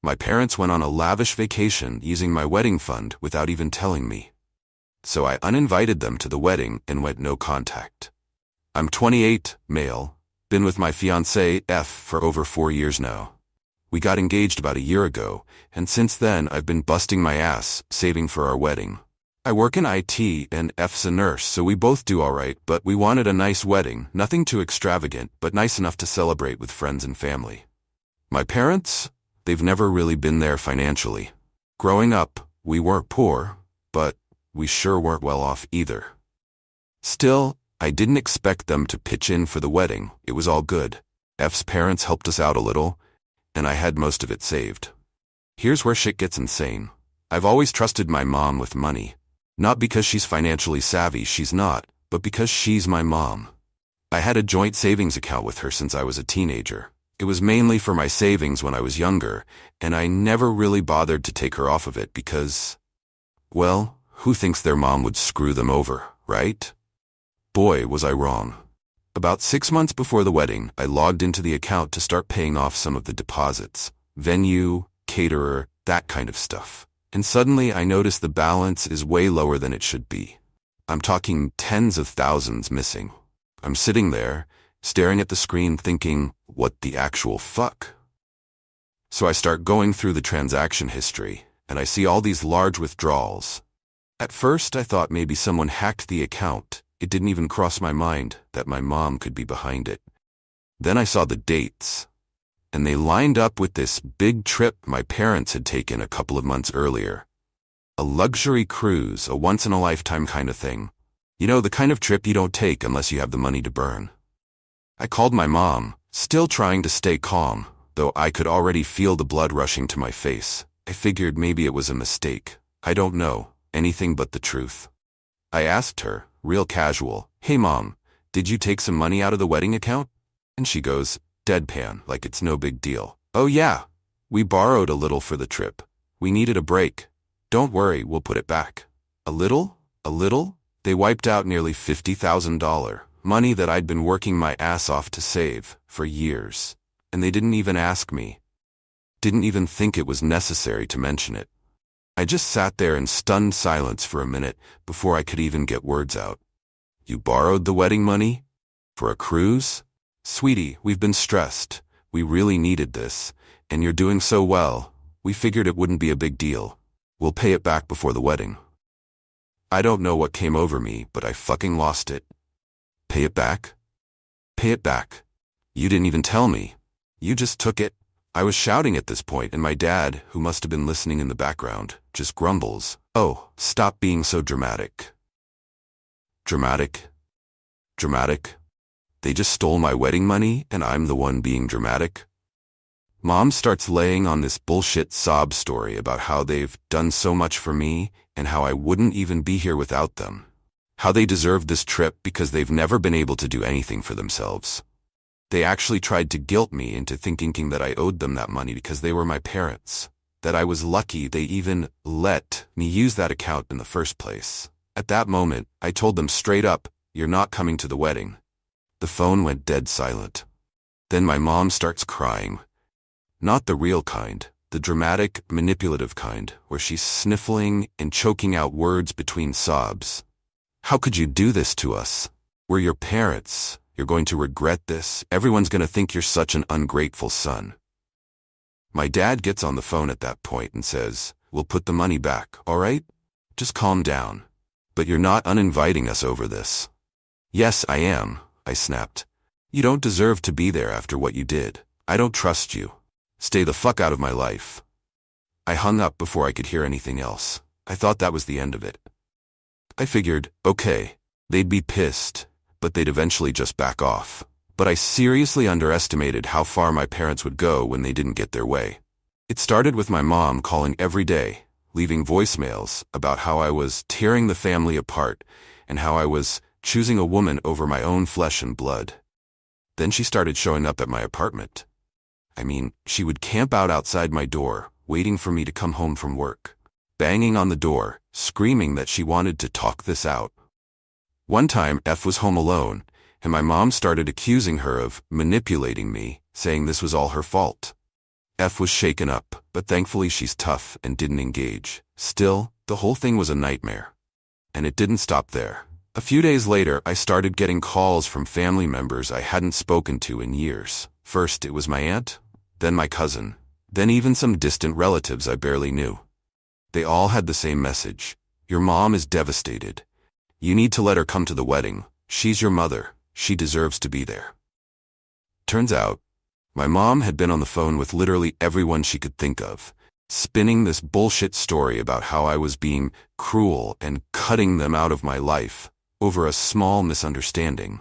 My parents went on a lavish vacation using my wedding fund without even telling me. So I uninvited them to the wedding and went no contact. I'm 28, male, been with my fiancée, F, for over 4 years now. We got engaged about a year ago, and since then I've been busting my ass, saving for our wedding. I work in IT and F's a nurse, so we both do alright, but we wanted a nice wedding, nothing too extravagant, but nice enough to celebrate with friends and family. My parents? They've never really been there financially. Growing up, we weren't poor, but we sure weren't well off either. Still, I didn't expect them to pitch in for the wedding. It was all good. F's parents helped us out a little, and I had most of it saved. Here's where shit gets insane. I've always trusted my mom with money. Not because she's financially savvy, she's not, but because she's my mom. I had a joint savings account with her since I was a teenager. It was mainly for my savings when I was younger, and I never really bothered to take her off of it because, well, who thinks their mom would screw them over, right? Boy, was I wrong. About 6 months before the wedding, I logged into the account to start paying off some of the deposits. Venue, caterer, that kind of stuff. And suddenly I noticed the balance is way lower than it should be. I'm talking tens of thousands missing. I'm sitting there, staring at the screen thinking, what the actual fuck? So I start going through the transaction history, and I see all these large withdrawals. At first I thought maybe someone hacked the account. It didn't even cross my mind that my mom could be behind it. Then I saw the dates, and they lined up with this big trip my parents had taken a couple of months earlier. A luxury cruise, a once-in-a-lifetime kind of thing. You know, the kind of trip you don't take unless you have the money to burn. I called my mom, still trying to stay calm, though I could already feel the blood rushing to my face. I figured maybe it was a mistake. I don't know, anything but the truth. I asked her, real casual, "Hey mom, did you take some money out of the wedding account?" And she goes, deadpan, like it's no big deal. "Oh yeah, we borrowed a little for the trip. We needed a break. Don't worry, we'll put it back." A little? A little? They wiped out nearly $50,000. Money that I'd been working my ass off to save for years. And they didn't even ask me. Didn't even think it was necessary to mention it. I just sat there in stunned silence for a minute before I could even get words out. "You borrowed the wedding money? For a cruise? Sweetie, we've been stressed. We really needed this. And you're doing so well. We figured it wouldn't be a big deal. We'll pay it back before the wedding." I don't know what came over me, but I fucking lost it. Pay it back? Pay it back. You didn't even tell me. You just took it. I was shouting at this point, and my dad, who must have been listening in the background, just grumbles, "Oh, stop being so dramatic." Dramatic? Dramatic? They just stole my wedding money, and I'm the one being dramatic? Mom starts laying on this bullshit sob story about how they've done so much for me, and how I wouldn't even be here without them. How they deserve this trip because they've never been able to do anything for themselves. They actually tried to guilt me into thinking that I owed them that money because they were my parents. That I was lucky they even let me use that account in the first place. At that moment, I told them straight up, "You're not coming to the wedding." The phone went dead silent. Then my mom starts crying. Not the real kind, the dramatic, manipulative kind, where she's sniffling and choking out words between sobs. "How could you do this to us? We're your parents. You're going to regret this. Everyone's going to think you're such an ungrateful son." My dad gets on the phone at that point and says, "We'll put the money back, all right? Just calm down. But you're not uninviting us over this." "Yes, I am," I snapped. "You don't deserve to be there after what you did. I don't trust you. Stay the fuck out of my life." I hung up before I could hear anything else. I thought that was the end of it. I figured, okay, they'd be pissed, but they'd eventually just back off. But I seriously underestimated how far my parents would go when they didn't get their way. It started with my mom calling every day, leaving voicemails about how I was tearing the family apart and how I was choosing a woman over my own flesh and blood. Then she started showing up at my apartment. I mean, she would camp out outside my door, waiting for me to come home from work, banging on the door, screaming that she wanted to talk this out. One time, F was home alone, and my mom started accusing her of manipulating me, saying this was all her fault. F was shaken up, but thankfully she's tough and didn't engage. Still, the whole thing was a nightmare. And it didn't stop there. A few days later, I started getting calls from family members I hadn't spoken to in years. First, it was my aunt, then my cousin, then even some distant relatives I barely knew. They all had the same message. Your mom is devastated. You need to let her come to the wedding. She's your mother. She deserves to be there. Turns out, my mom had been on the phone with literally everyone she could think of, spinning this bullshit story about how I was being cruel and cutting them out of my life over a small misunderstanding.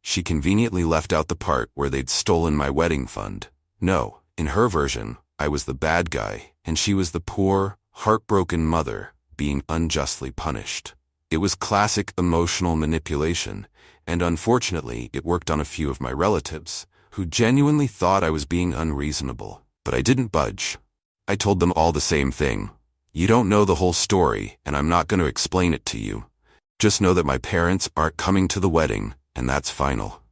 She conveniently left out the part where they'd stolen my wedding fund. No, in her version, I was the bad guy, and she was the poor, heartbroken mother being unjustly punished. It was classic emotional manipulation, and unfortunately, it worked on a few of my relatives, who genuinely thought I was being unreasonable. But I didn't budge. I told them all the same thing. You don't know the whole story, and I'm not going to explain it to you. Just know that my parents aren't coming to the wedding, and that's final.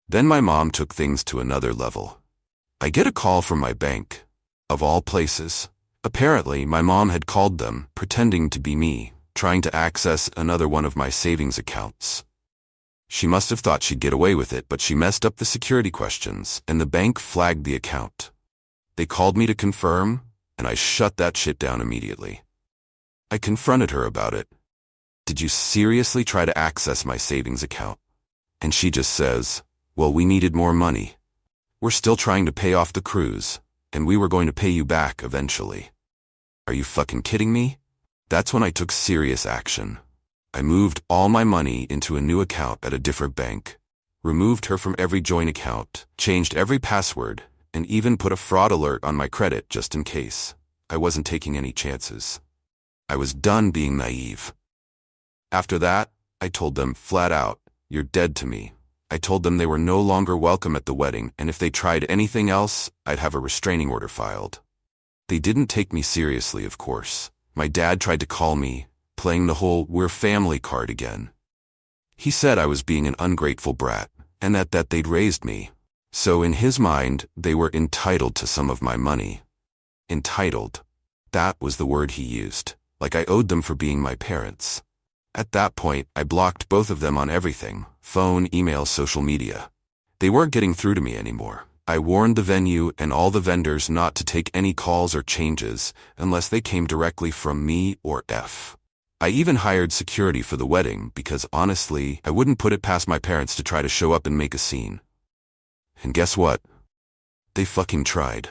Then my mom took things to another level. I get a call from my bank. Of all places. Apparently, my mom had called them, pretending to be me, trying to access another one of my savings accounts. She must have thought she'd get away with it, but she messed up the security questions, and the bank flagged the account. They called me to confirm, and I shut that shit down immediately. I confronted her about it. Did you seriously try to access my savings account? And she just says, well, we needed more money. We're still trying to pay off the cruise, and we were going to pay you back eventually. Are you fucking kidding me? That's when I took serious action. I moved all my money into a new account at a different bank, removed her from every joint account, changed every password, and even put a fraud alert on my credit just in case. I wasn't taking any chances. I was done being naive. After that, I told them flat out, you're dead to me. I told them they were no longer welcome at the wedding, and if they tried anything else, I'd have a restraining order filed. They didn't take me seriously, of course. My dad tried to call me, playing the whole we're family card again. He said I was being an ungrateful brat, and that they'd raised me. So in his mind, they were entitled to some of my money. Entitled. That was the word he used, like I owed them for being my parents. At that point, I blocked both of them on everything, phone, email, social media. They weren't getting through to me anymore. I warned the venue and all the vendors not to take any calls or changes unless they came directly from me or F. I even hired security for the wedding because honestly, I wouldn't put it past my parents to try to show up and make a scene. And guess what? They fucking tried.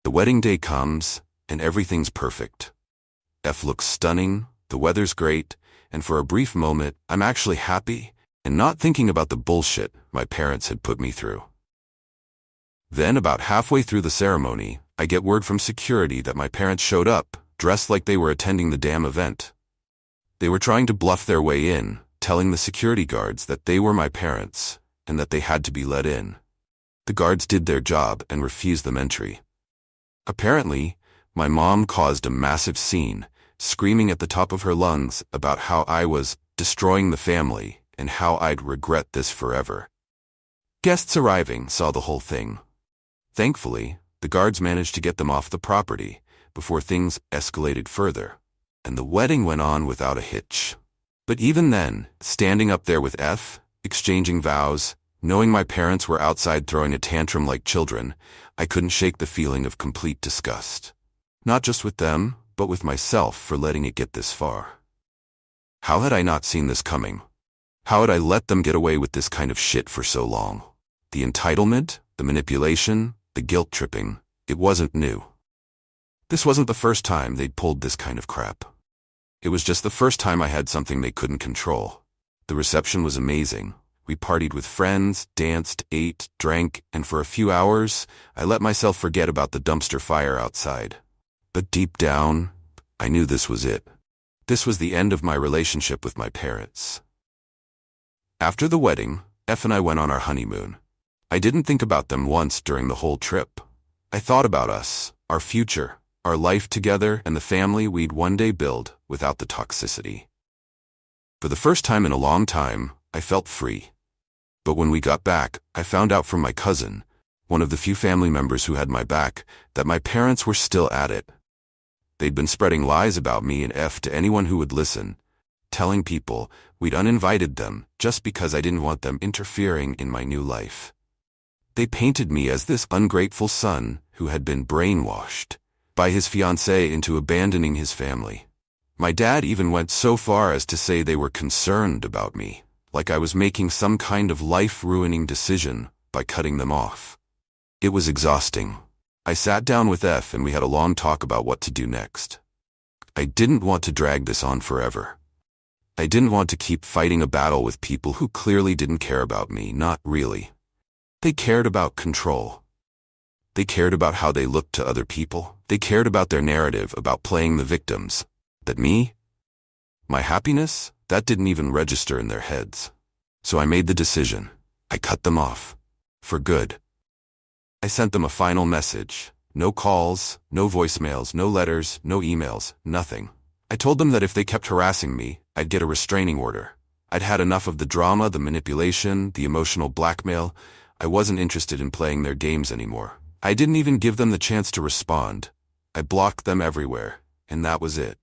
The wedding day comes, and everything's perfect. F looks stunning, the weather's great, and for a brief moment, I'm actually happy and not thinking about the bullshit my parents had put me through. Then about halfway through the ceremony, I get word from security that my parents showed up, dressed like they were attending the damn event. They were trying to bluff their way in, telling the security guards that they were my parents and that they had to be let in. The guards did their job and refused them entry. Apparently, my mom caused a massive scene, screaming at the top of her lungs about how I was destroying the family and how I'd regret this forever. Guests arriving saw the whole thing. Thankfully, the guards managed to get them off the property before things escalated further, and the wedding went on without a hitch. But even then, standing up there with F, exchanging vows, knowing my parents were outside throwing a tantrum like children, I couldn't shake the feeling of complete disgust. Not just with them, but with myself for letting it get this far. How had I not seen this coming? How had I let them get away with this kind of shit for so long? The entitlement, the manipulation, the guilt tripping, it wasn't new. This wasn't the first time they'd pulled this kind of crap. It was just the first time I had something they couldn't control. The reception was amazing. We partied with friends, danced, ate, drank, and for a few hours, I let myself forget about the dumpster fire outside. But deep down, I knew this was it. This was the end of my relationship with my parents. After the wedding, F and I went on our honeymoon. I didn't think about them once during the whole trip. I thought about us, our future, our life together, and the family we'd one day build without the toxicity. For the first time in a long time, I felt free. But when we got back, I found out from my cousin, one of the few family members who had my back, that my parents were still at it. They'd been spreading lies about me and to anyone who would listen, telling people we'd uninvited them just because I didn't want them interfering in my new life. They painted me as this ungrateful son who had been brainwashed by his fiancée into abandoning his family. My dad even went so far as to say they were concerned about me, like I was making some kind of life-ruining decision by cutting them off. It was exhausting. I sat down with and we had a long talk about what to do next. I didn't want to drag this on forever. I didn't want to keep fighting a battle with people who clearly didn't care about me, not really. They cared about control. They cared about how they looked to other people. They cared about their narrative, about playing the victims. That me? My happiness? That didn't even register in their heads. So I made the decision. I cut them off. For good. I sent them a final message. No calls, no voicemails, no letters, no emails, nothing. I told them that if they kept harassing me, I'd get a restraining order. I'd had enough of the drama, the manipulation, the emotional blackmail. I wasn't interested in playing their games anymore. I didn't even give them the chance to respond. I blocked them everywhere, and that was it.